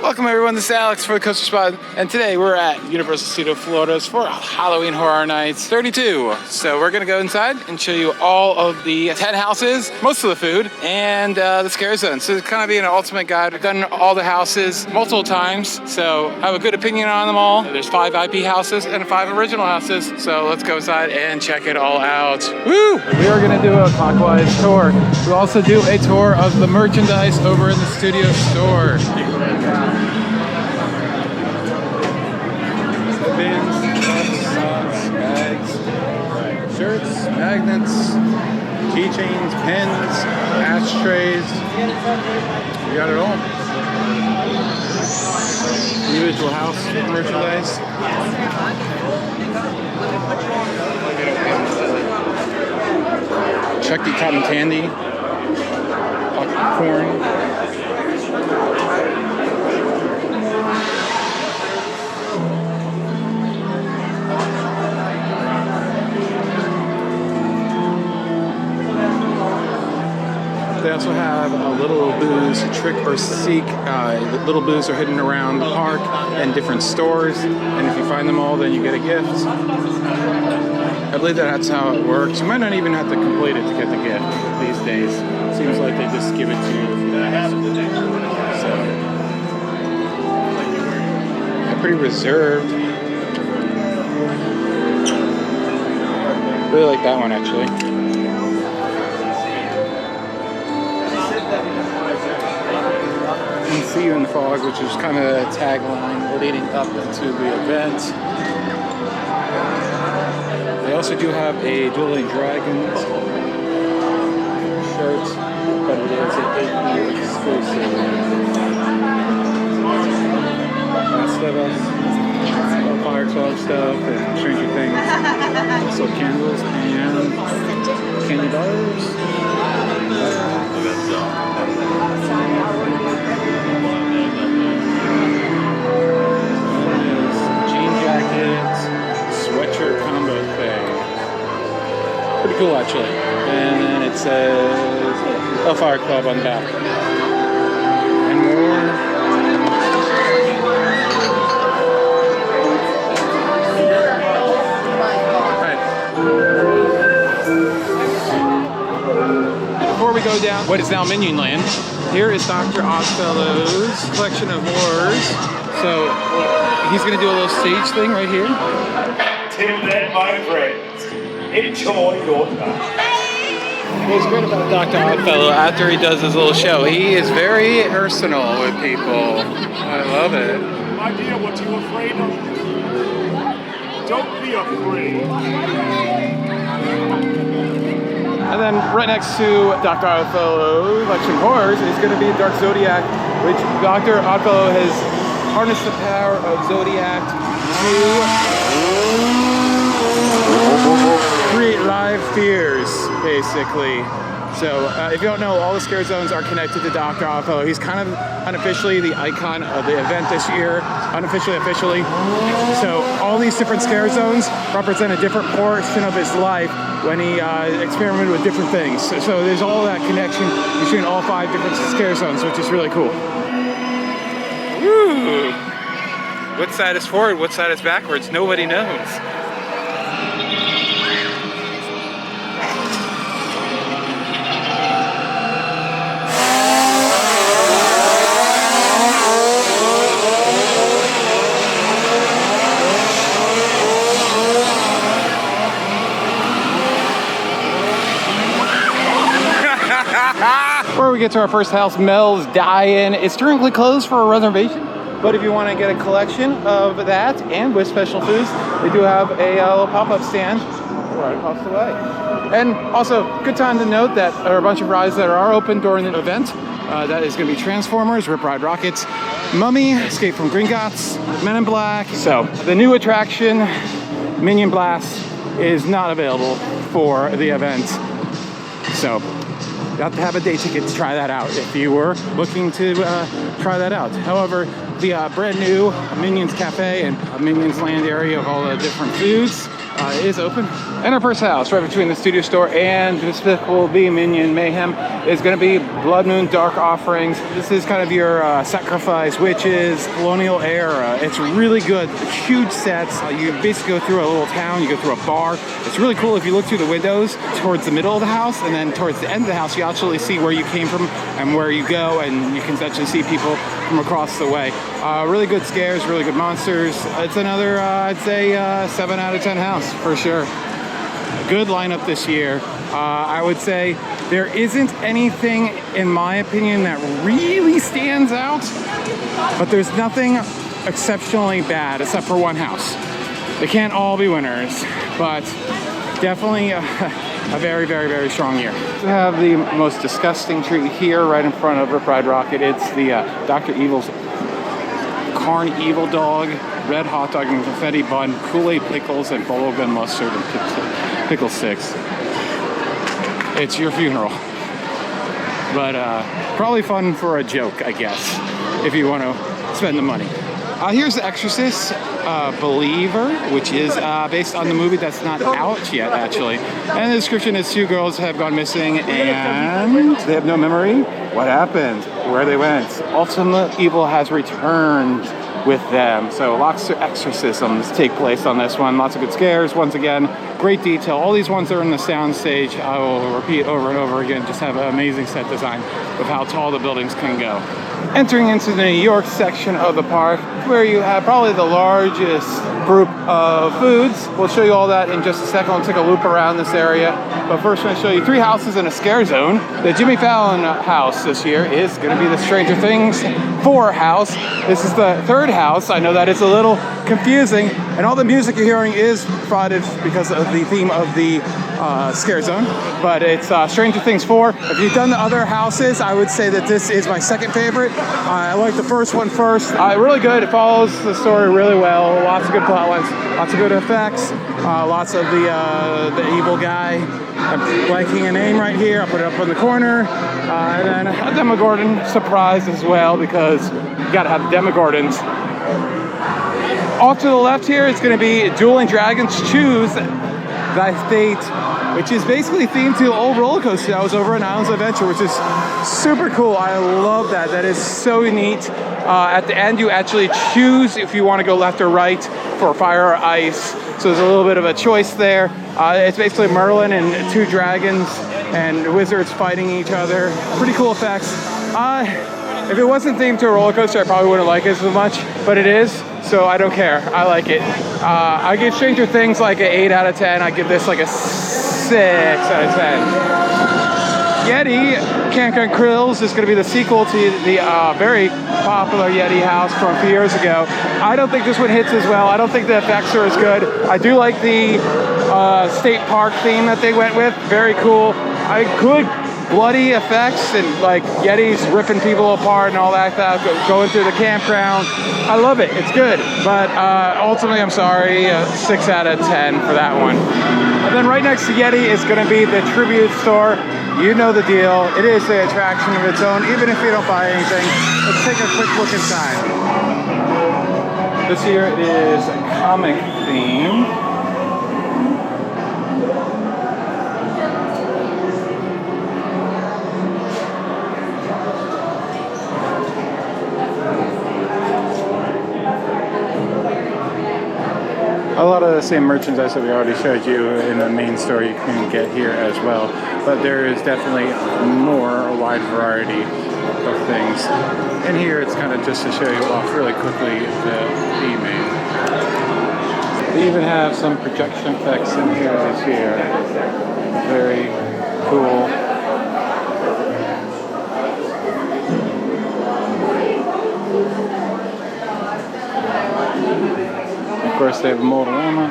Welcome everyone, this is Alex for the Coaster Spot, and today we're at Universal Studios Florida's for Halloween Horror Nights 32. So we're gonna go inside and show you all of the 10 houses, most of the food, and the scare zone. So it's kind of being an ultimate guide. We've done all the houses multiple times, so I have a good opinion on them all. There's 5 IP houses and 5 original houses, so let's go inside and check it all out. Woo! We are gonna do a clockwise tour. We'll also do a tour of the merchandise over in the studio store. Bins, cups, socks, bags, shirts, magnets, keychains, pens, ashtrays. We got it all. Individual house merchandise. Chucky cotton candy. Popcorn. They also have a Little Booze Trick or Seek. Little Booze are hidden around the park and different stores, and if you find them all, then you get a gift. I believe that's how it works. You might not even have to complete it to get the gift these days. It seems like they just give it to you. So, they're pretty reserved. Really like that one, actually. See you in the fog, which is kind of a tagline leading up into the event. They also do have a Dueling Dragons shirt, but it is an 8-year exclusive. Rest of us, Fire Club stuff and Stranger Things. Also candles and candy bars. Sweatshirt combo thing. Pretty cool, actually. And then it says Fire Club on the back. And more. Alright. Before we go down what is now Minion Land, here is Dr. Oddfellow's collection of horrors. So he's going to do a little stage thing right here. Till then, my friends, enjoy your time. What's great about Dr. Oddfellow after he does his little show, he is very personal with people. I love it. My dear, what are you afraid of? Don't be afraid. And then right next to Dr. Oddfellow collection of horrors is going to be Dark Zodiac, which Dr. Oddfellow has harnessed the power of Zodiac to create live fears, basically. So if you don't know, all the scare zones are connected to Dr. Oddfellow. He's kind of unofficially the icon of the event this year, unofficially, officially. So all these different scare zones represent a different portion of his life when he experimented with different things. So there's all that connection between all 5 different scare zones, which is really cool. Woo! What side is forward, what side is backwards? Nobody knows. Before we get to our first house, Mel's Die-In. It's currently closed for a reservation, but if you want to get a collection of that and with special foods, they do have a little pop-up stand right across the way. And also, good time to note that there are a bunch of rides that are open during the event. That is going to be Transformers, Rip Ride Rockets, Mummy, Escape from Gringotts, Men in Black. So, the new attraction, Minion Blast, is not available for the event. So, you have to have a day ticket to try that out if you were looking to try that out. However, the brand new Minions Cafe and Minions Land area of all the different foods is open. And our first house, right between the studio store and Despicable Me Minion Mayhem, is going to be Blood Moon Dark Offerings. This is kind of your sacrifice witches, colonial era. It's really good. Huge sets. You basically go through a little town, you go through a bar. It's really cool if you look through the windows towards the middle of the house, and then towards the end of the house, you actually see where you came from and where you go, and you can actually see people from across the way. Really good scares, really good monsters. It's another, I'd say, 7 out of 10 house for sure. A good lineup this year. I would say there isn't anything, in my opinion, that really stands out, but there's nothing exceptionally bad except for one house. They can't all be winners, but definitely a very, very, very strong year. We have the most disgusting treat here right in front of Pride Rocket. It's the Dr. Evil's Carn Evil Dog, red hot dog and confetti bun, Kool-Aid pickles, and bubblegum mustard and pickle sticks. It's your funeral. But probably fun for a joke, I guess, if you want to spend the money. Here's The Exorcist Believer, which is based on the movie that's not out yet, actually. And the description is 2 girls have gone missing and they have no memory. What happened? Where they went? Ultimate evil has returned with them. So lots of exorcisms take place on this one. Lots of good scares. Once again, great detail. All these ones are in the sound stage. I will repeat over and over again. Just have an amazing set design of how tall the buildings can go. Entering into the New York section of the park, where you have probably the largest group of foods. We'll show you all that in just a second. We'll take a loop around this area. But first, I'm going to show you 3 houses in a scare zone. The Jimmy Fallon house this year is going to be the Stranger Things 4 house. This is the 3rd house. I know that it's a little confusing, and all the music you're hearing is provided because of the theme of the scare zone. But it's Stranger Things 4. If you've done the other houses, I would say that this is my second favorite. I like the first one first. Really good. It follows the story really well. Lots of good plot lines, lots of good effects, lots of the evil guy. I'm blanking a name right here. I'll put it up in the corner. And then a Demogorgon surprise as well, because you gotta have Demogorgons. Off to the left here, it's gonna be Dueling Dragons Choose Thy Fate, which is basically themed to the old roller coaster that was over in Islands of Adventure, which is super cool. I love that. That is so neat. At the end, you actually choose if you want to go left or right for fire or ice. So there's a little bit of a choice there. It's basically Merlin and 2 dragons and wizards fighting each other. Pretty cool effects. If it wasn't themed to a roller coaster, I probably wouldn't like it so much, but it is, so I don't care. I like it. I give Stranger Things like an 8 out of 10. I give this like a 6 out of 10. YETI Campground Krills is going to be the sequel to the very popular YETI house from a few years ago. I don't think this one hits as well. I don't think the effects are as good. I do like the state park theme that they went with. Very cool. Good bloody effects and like Yetis ripping people apart and all that stuff, going through the campground. I love it. It's good. But ultimately, I'm sorry, 6 out of 10 for that one. And then right next to YETI is going to be the Tribute Store. You know the deal. It is the attraction of its own, even if you don't buy anything. Let's take a quick look inside. This year it is a comic theme. A lot of the same merchandise that we already showed you in the main store you can get here as well, but there is definitely more, a wide variety of things. And here it's kind of just to show you off really quickly the theming. They even have some projection effects in here this year. Very cool. Of course, they have a Motorama.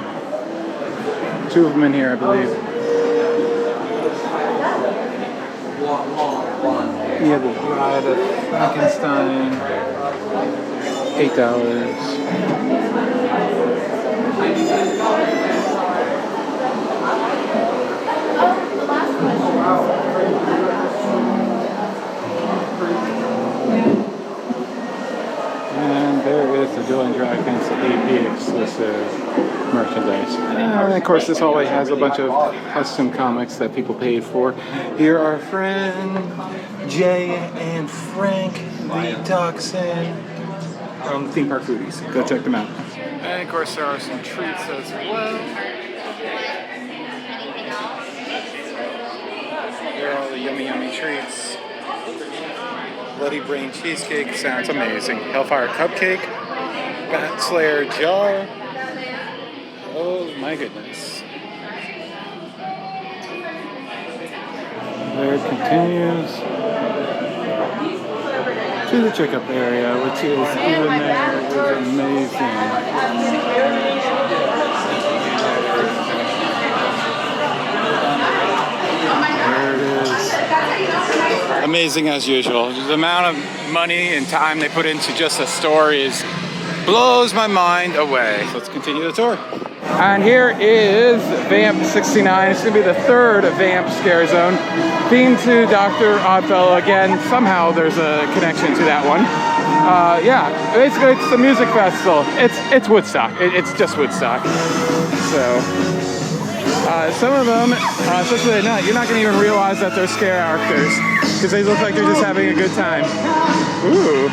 2 of them in here, I believe. You have the Bride of Frankenstein. $8. And there is the Dueling Dragons AP exclusive merchandise. And of course, this hallway has a bunch of custom comics that people paid for. Here are friend Jay and Frank, the Dachshund from Theme Park Foodies. Go check them out. And of course, there are some treats as well. Here are all the yummy, yummy treats. Bloody Brain Cheesecake sounds amazing. Hellfire Cupcake. Bat Slayer Jar. Oh my goodness. There it continues to the checkup area, which is even there. It is amazing. There it is. Amazing as usual. The amount of money and time they put into just a store blows my mind away. So let's continue the tour. And here is Vamp 69. It's going to be the third Vamp Scare Zone. Themed to Dr. Oddfellow. Again, somehow there's a connection to that one. Yeah, basically it's a music festival. It's Woodstock. It's just Woodstock. So, some of them, especially at night, you're not going to even realize that they're scare actors because they look like they're just having a good time. Ooh.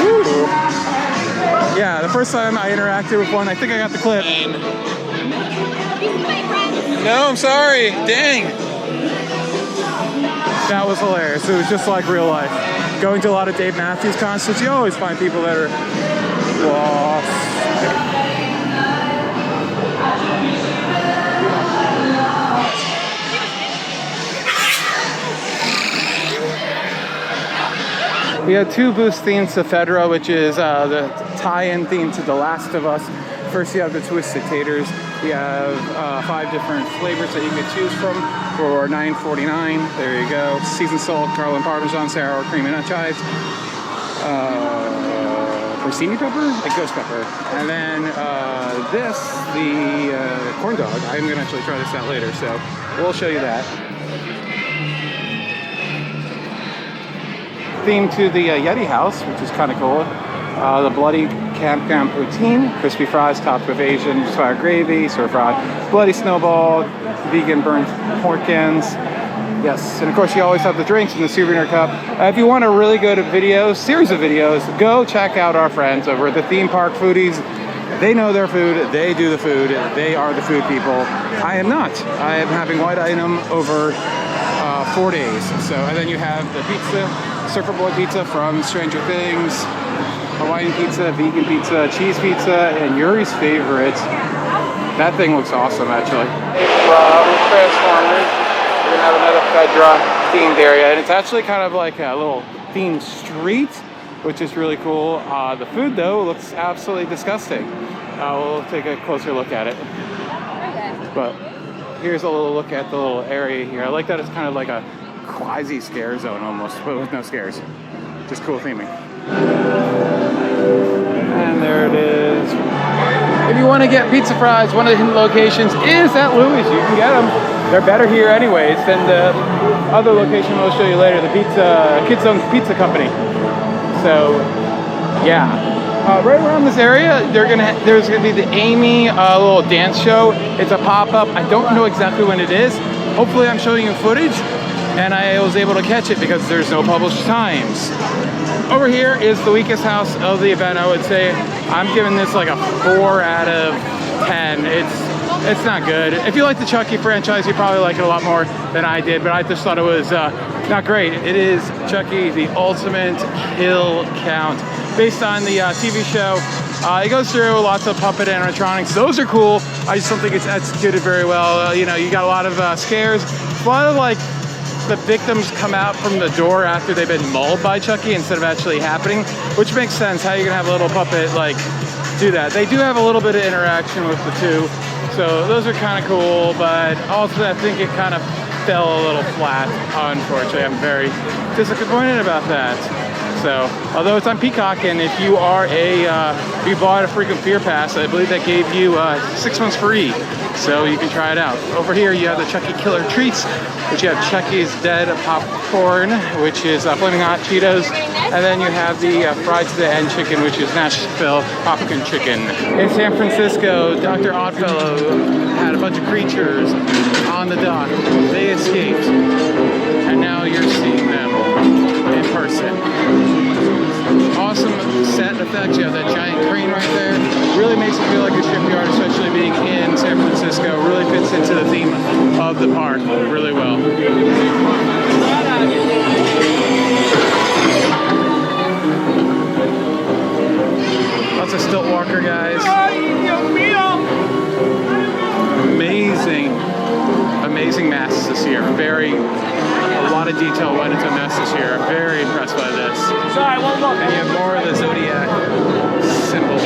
Ooh. Yeah, the first time I interacted with one, I think I got the clip. No, I'm sorry. Dang. That was hilarious. It was just like real life. Going to a lot of Dave Matthews concerts, you always find people that are lost. We had two booths themed to Fedra, which is the tie-in theme to The Last of Us. First, you have the Twisted Taters. We have 5 different flavors that you can choose from for $9.49. There you go. Seasoned salt, garlic, parmesan, sour cream, and nut chives. Porcini pepper and ghost pepper. And then the corn dog. I'm going to actually try this out later, so we'll show you that. Theme to the YETI house, which is kind of cool. The bloody Campground poutine, crispy fries topped with Asian sour gravy, stir-fried bloody snowball, vegan burnt pork ends. Yes, and of course you always have the drinks in the souvenir cup. If you want a really good series of videos, go check out our friends over at the Theme Park Foodies. They know their food, they do the food, they are the food people. I am not. I am having white item over 4 days. So, and then you have the pizza, Surfer Boy pizza from Stranger Things, Hawaiian pizza, vegan pizza, cheese pizza, and Yuri's favorite. That thing looks awesome, actually. From Transformers, we're gonna have another Fedra themed area, and it's actually kind of like a little themed street, which is really cool. The food, though, looks absolutely disgusting. We'll take a closer look at it. But here's a little look at the little area here. I like that it's kind of like a quasi scare zone almost, but with no scares. Just cool theming. And there it is. If you want to get pizza fries, one of the hidden locations is at Louis. You can get them. They're better here anyways than the other location we'll show you later, the Kids Zone Pizza Company. So, yeah. Right around this area, there's gonna be the Amy little dance show. It's a pop-up. I don't know exactly when it is. Hopefully I'm showing you footage and I was able to catch it because there's no published times. Over here is the weakest house of the event. I would say I'm giving this like a 4 out of 10. It's not good. If you like the Chucky franchise, you probably like it a lot more than I did, but I just thought it was not great. It is Chucky, the ultimate kill count. Based on the TV show, it goes through lots of puppet animatronics. Those are cool. I just don't think it's executed very well. You know, you got a lot of scares. A lot of like the victims come out from the door after they've been mauled by Chucky instead of actually happening, which makes sense. How you gonna have a little puppet like do that? They do have a little bit of interaction with the two, so those are kind of cool. But also, I think it kind of fell a little flat. Unfortunately, I'm very disappointed about that. So, although it's on Peacock, and if you are if you bought a frequent Fear Pass, I believe that gave you 6 months free. So you can try it out. Over here you have the Chucky Killer Treats, which you have Chucky's Dead Popcorn, which is Flaming Hot Cheetos. And then you have the Fried to the End Chicken, which is Nashville Popcorn Chicken. In San Francisco, Dr. Oddfellow had a bunch of creatures on the dock. They escaped, and now you're seeing them in person. Awesome set effects. You have that giant crane right there. Really makes it feel like a shipyard, especially being in San Francisco. Really fits into the theme of the park really well. Lots of stilt walker guys. Amazing masks this year. A lot of detail went into masks this year. I'm very impressed by this. And you have more of the Zodiac symbols.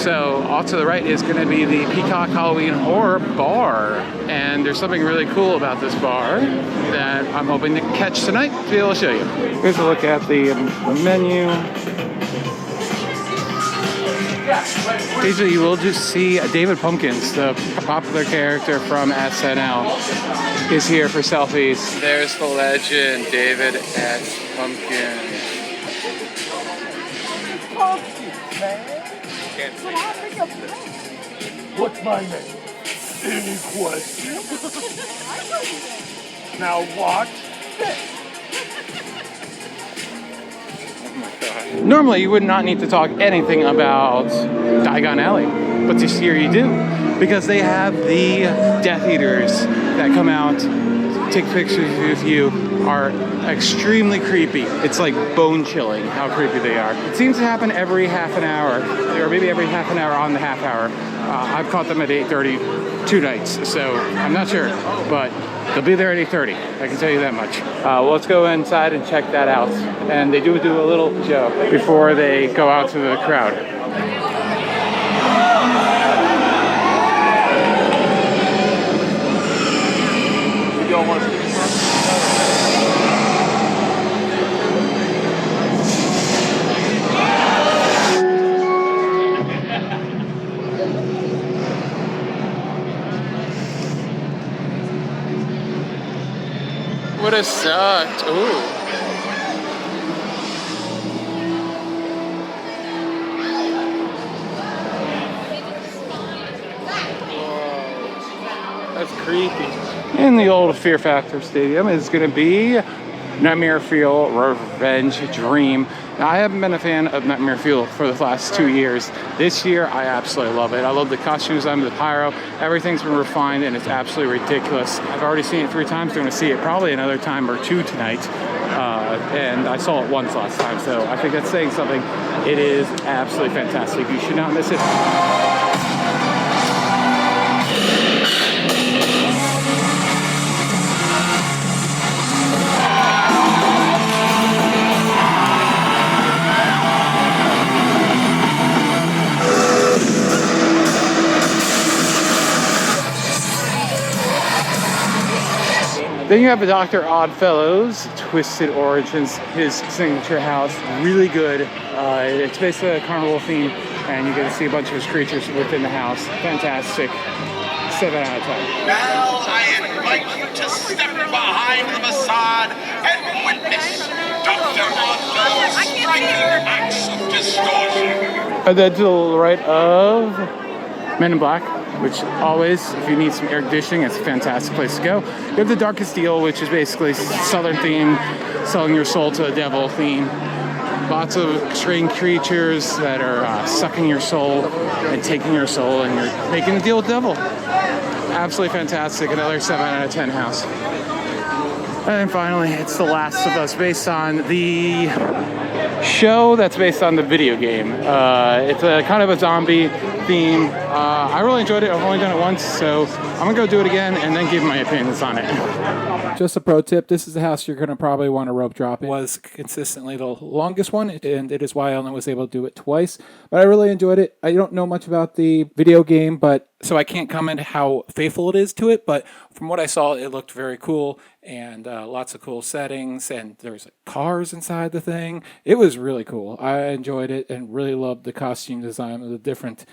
So off to the right is going to be the Peacock Halloween Horror Bar. And there's something really cool about this bar that I'm hoping to catch tonight to be able to show you. Here's a look at the menu. Occasionally you will just see David Pumpkins, the popular character from SNL, is here for selfies. There's the legend, David S. Pumpkins. What's my name? Any questions? Now watch this. Normally, you would not need to talk anything about Diagon Alley, but this year you do, because they have the Death Eaters that come out, take pictures with you, are extremely creepy. It's like bone chilling how creepy they are. It seems to happen every half an hour, or maybe every half an hour on the half hour. I've caught them at 8:30 2 nights, so I'm not sure, but they'll be there at 8:30. I can tell you that much. Well, let's go inside and check that out. And they do a little show before they go out to the crowd. Would have sucked. Ooh. That's creepy. In the old Fear Factor Stadium is going to be Nightmare Fuel Revenge Dream. Now, I haven't been a fan of Nightmare Fuel for the last 2 years. This year, I absolutely love it. I love the costumes, the pyro. Everything's been refined, and it's absolutely ridiculous. I've already seen it 3 times. I'm going to see it probably another time or 2 tonight. And I saw it once last time, so I think that's saying something. It is absolutely fantastic. You should not miss it. Then you have Dr. Oddfellow's Twisted Origins, his signature house. Really good. It's basically a carnival theme, and you get to see a bunch of his creatures within the house. Fantastic. 7 out of 10. Now I invite you to step behind the facade and witness Dr. Oddfellow's striking acts of distortion. And then to the right of Men in Black, which always, if you need some air conditioning, it's a fantastic place to go. You have the Darkest Deal, which is basically Southern theme, selling your soul to the devil theme. Lots of strange creatures that are sucking your soul and taking your soul, and you're making a deal with the devil. Absolutely fantastic. Another 7 out of 10 house. And then finally, it's The Last of Us, based on the show that's based on the video game. It's a kind of a zombie theme. I really enjoyed it. I've only done it once, so I'm gonna go do it again and then give my opinions on it. Just a pro tip, this is the house you're gonna probably want to rope drop. It was consistently the longest one, and it is why I only was able to do it twice. But I really enjoyed it. I don't know much about the video game, but so I can't comment how faithful it is to it, but from what I saw, it looked very cool, and lots of cool settings, and there was cars inside the thing. It was really cool. I enjoyed it and really loved the costume design of the different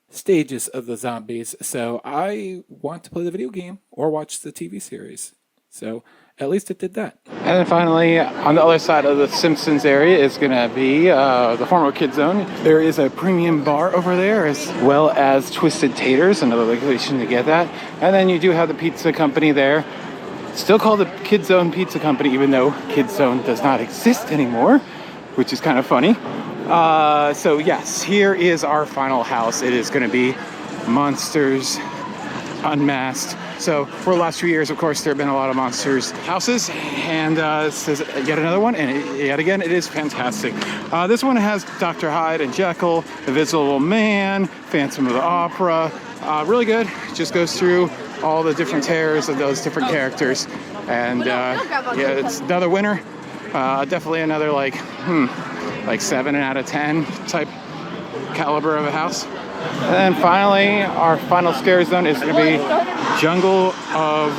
stages of the zombies. So I want to play the video game or watch the TV series. So at least it did that. And then finally, on the other side of the Simpsons area is going to be the former Kid Zone. There is a premium bar over there, as well as Twisted Taters, another location to get that. And then you do have the pizza company there. Still called the Kid Zone Pizza Company, even though Kid Zone does not exist anymore, which is kind of funny. So yes, here is our final house. It is going to be Monsters Unmasked. So for the last few years, of course, there have been a lot of Monsters houses, and this is yet another one, and yet again, it is fantastic. This one has Dr. Hyde and Jekyll, Invisible Man, Phantom of the Opera. Really good. Just goes through all the different terrors of those different characters, and yeah, it's another winner. Definitely another like 7 out of 10 type caliber of a house. And then finally, our final scare zone is going to be Jungle of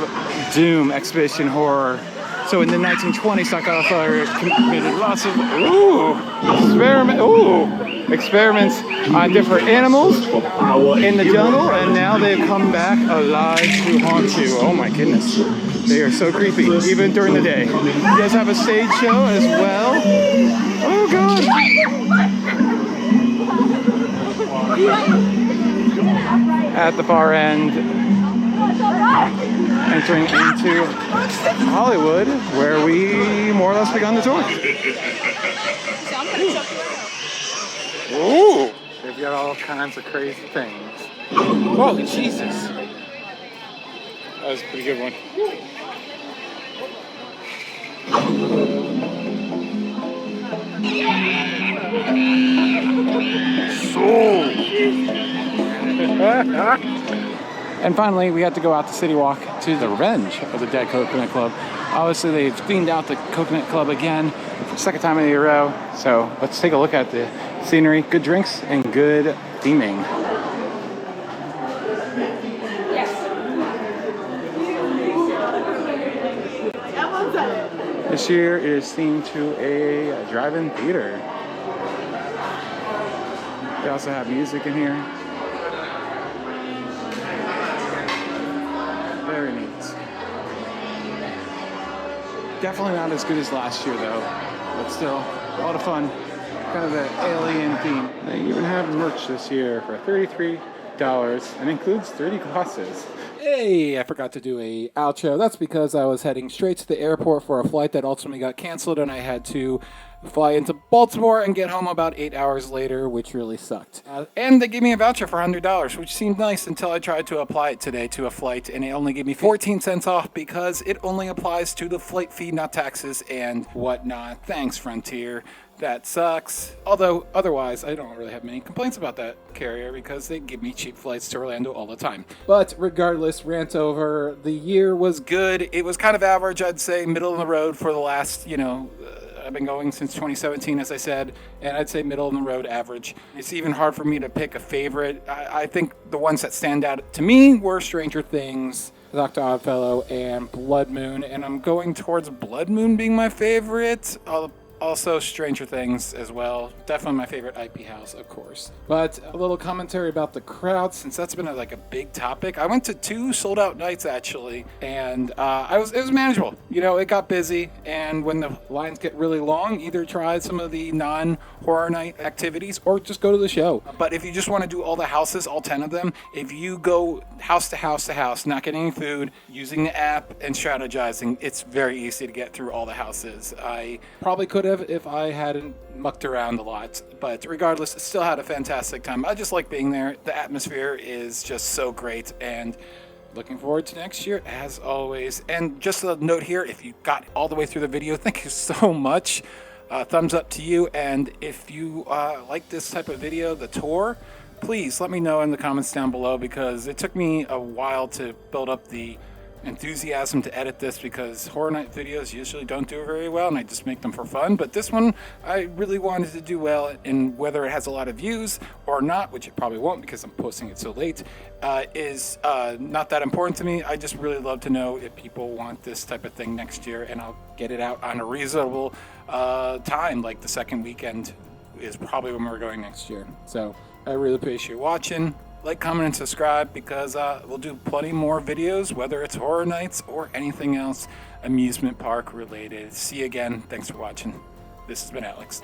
Doom Expedition Horror. So in the 1920s, Oddfellow committed lots of experiments on different animals in the jungle, and now they've come back alive to haunt you. Oh my goodness. They are so creepy, even during the day. He does have a stage show as well. Oh god! At the far end, entering into Hollywood, where we more or less begun the tour. Ooh! They've got all kinds of crazy things. Whoa, Jesus! That was a pretty good one. And finally, we had to go out to City Walk to the Revenge of the Dead Coconut Club. Obviously, they've themed out the Coconut Club again for the second time in a row. So let's take a look at the scenery, good drinks, and good theming. This year is themed to a drive-in theater. They also have music in here. Very neat. Definitely not as good as last year though, but still a lot of fun. Kind of an alien theme. They even have merch this year for $33 and includes 30 glasses. Hey, I forgot to do a outro. That's because I was heading straight to the airport for a flight that ultimately got canceled, and I had to fly into Baltimore and get home about 8 hours later, which really sucked. And they gave me a voucher for $100, which seemed nice until I tried to apply it today to a flight, and it only gave me 14 cents off because it only applies to the flight fee, not taxes and whatnot. Thanks, Frontier. That sucks. Although, otherwise, I don't really have many complaints about that carrier because they give me cheap flights to Orlando all the time. But regardless, rant over. The year was good. It was kind of average, I'd say, middle of the road for the last, I've been going since 2017, as I said, and I'd say middle of the road average. It's even hard for me to pick a favorite. I think the ones that stand out to me were Stranger Things, Dr. Oddfellow, and Blood Moon, and I'm going towards Blood Moon being my favorite. Also Stranger Things as well. Definitely my favorite IP house, of course. But a little commentary about the crowd, since that's been a big topic. I went to 2 sold out nights actually, and it was manageable. It got busy, and when the lines get really long, either try some of the non-horror night activities or just go to the show. But if you just want to do all the houses, all 10 of them, if you go house to house to house, not getting any food, using the app and strategizing, it's very easy to get through all the houses. I probably could have if I hadn't mucked around a lot, but regardless, still had a fantastic time. I just like being there. The atmosphere is just so great, and looking forward to next year as always. And just a note here, if you got all the way through the video, thank you so much. Thumbs up to you. And if you like this type of video, the tour, please let me know in the comments down below, because it took me a while to build up the enthusiasm to edit this, because Horror Night videos usually don't do very well and I just make them for fun. But this one I really wanted to do well, and whether it has a lot of views or not, which it probably won't because I'm posting it so late, is not that important to me. I just really love to know if people want this type of thing next year, and I'll get it out on a reasonable time, like the second weekend is probably when we're going next year. So I really appreciate you watching. Like, comment, and subscribe, because we'll do plenty more videos, whether it's horror nights or anything else amusement park related. See you again. Thanks for watching. This has been Alex.